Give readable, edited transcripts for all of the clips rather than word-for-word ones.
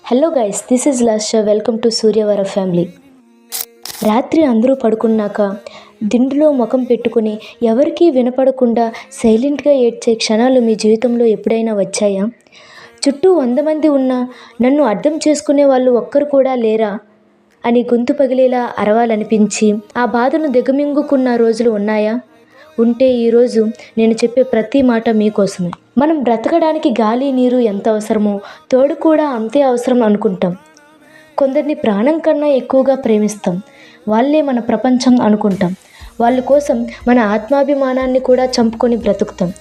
Hello guys, this is Lasya. Welcome to Suryavara family. రాత్రి అందరూ పడుకున్నాక దిండులో ముఖం పెట్టుకుని ఎవరికీ వినపడకుండా సైలెంట్గా ఏడ్చే క్షణాలు మీ జీవితంలో ఎప్పుడైనా వచ్చాయా? చుట్టూ 100 మంది ఉన్నా నన్ను అర్థం చేసుకునే వాళ్ళు ఒక్కరు కూడా లేరా అని గొంతు పగిలేలా అరవాలనిపించి ఆ బాధను దిగమింగుకున్న రోజులు ఉన్నాయా? ఉంటే ఈరోజు నేను చెప్పే ప్రతి మాట మీకోసమే. మనం బ్రతకడానికి గాలి, నీరు ఎంత అవసరమో తోడు కూడా అంతే అవసరం అనుకుంటాం. కొందరిని ప్రాణం కన్నా ఎక్కువగా ప్రేమిస్తాం. వాళ్ళే మన ప్రపంచం అనుకుంటాం. వాళ్ళ కోసం మన ఆత్మాభిమానాన్ని కూడా చంపుకొని బ్రతుకుతాం.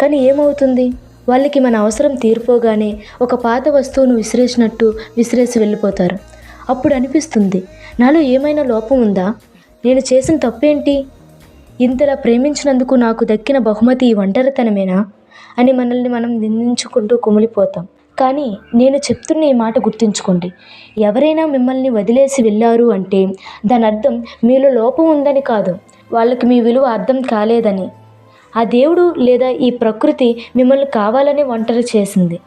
కానీ ఏమవుతుంది? వాళ్ళకి మన అవసరం తీరిపోగానే ఒక పాత వస్తువును విసిరేసినట్టు విసిరేసి వెళ్ళిపోతారు. అప్పుడు అనిపిస్తుంది, నాలో ఏమైనా లోపం ఉందా? నేను చేసిన తప్పేంటి? ఇంతలా ప్రేమించినందుకు నాకు దక్కిన బహుమతి ఈ ఒంటరితనమేనా అని మనల్ని మనం నిందించుకుంటూ కుమిలిపోతాం. కానీ నేను చెప్తున్న ఈ మాట గుర్తుంచుకోండి. ఎవరైనా మిమ్మల్ని వదిలేసి వెళ్ళారు అంటే దాని అర్థం మీలో లోపం ఉందని కాదు, వాళ్ళకి మీ విలువ అర్థం కాలేదని. ఆ దేవుడు లేదా ఈ ప్రకృతి మిమ్మల్ని కావాలని ఒంటరి చేసింది.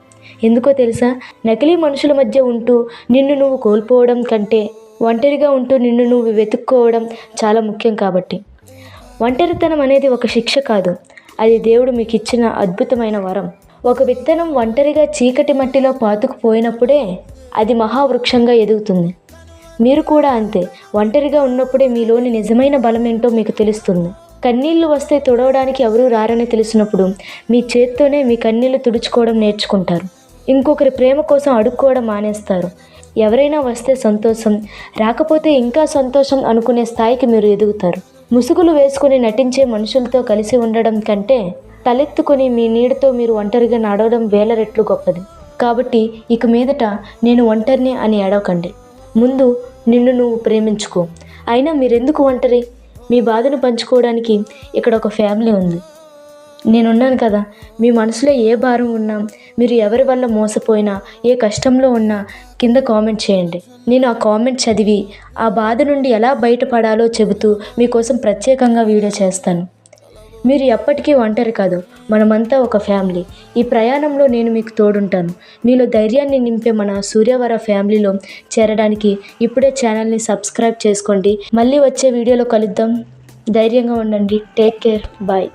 ఎందుకో తెలుసా? నకిలీ మనుషుల మధ్య ఉంటూ నిన్ను నువ్వు కోల్పోవడం కంటే ఒంటరిగా ఉంటూ నిన్ను నువ్వు వెతుక్కోవడం చాలా ముఖ్యం. కాబట్టి ఒంటరితనం అనేది ఒక శిక్ష కాదు, అది దేవుడు మీకు ఇచ్చిన అద్భుతమైన వరం. ఒక విత్తనం ఒంటరిగా చీకటి మట్టిలో పాతుకుపోయినప్పుడే అది మహావృక్షంగా ఎదుగుతుంది. మీరు కూడా అంతే. ఒంటరిగా ఉన్నప్పుడే మీలోని నిజమైన బలం ఏంటో మీకు తెలుస్తుంది. కన్నీళ్లు వస్తే తుడవడానికి ఎవరూ రారని తెలిసినప్పుడు మీ చేత్తోనే మీ కన్నీళ్లు తుడుచుకోవడం నేర్చుకుంటారు. ఇంకొకరి ప్రేమ కోసం అడుక్కోవడం మానేస్తారు. ఎవరైనా వస్తే సంతోషం, రాకపోతే ఇంకా సంతోషం అనుకునే స్థాయికి మీరు ఎదుగుతారు. ముసుగులు వేసుకుని నటించే మనుషులతో కలిసి ఉండడం కంటే తలెత్తుకొని మీ నీడతో మీరు ఒంటరిగా నడవడం వేల రెట్లు గొప్పది. కాబట్టి ఇక మీదట నేను ఒంటరిని అని ఏడవకండి. ముందు నిన్ను నువ్వు ప్రేమించుకో. అయినా మీరెందుకు ఒంటరి? మీ బాధను పంచుకోవడానికి ఇక్కడ ఒక ఫ్యామిలీ ఉంది. నేనున్నాను కదా. మీ మనసులో ఏ భారం ఉన్నా, మీరు ఎవరి వల్ల మోసపోయినా, ఏ కష్టంలో ఉన్నా కింద కామెంట్ చేయండి. నేను ఆ కామెంట్ చదివి ఆ బాధ నుండి ఎలా బయటపడాలో చెబుతూ మీకోసం ప్రత్యేకంగా వీడియో చేస్తాను. మీరు ఎప్పటికీ ఒంటరి కాదు. మనమంతా ఒక ఫ్యామిలీ. ఈ ప్రయాణంలో నేను మీకు తోడుంటాను. మీలో ధైర్యాన్ని నింపే మన సూర్యవర ఫ్యామిలీలో చేరడానికి ఇప్పుడే ఛానల్ని సబ్స్క్రైబ్ చేసుకోండి. మళ్ళీ వచ్చే వీడియోలో కలుద్దాం. ధైర్యంగా ఉండండి. Take care. బాయ్.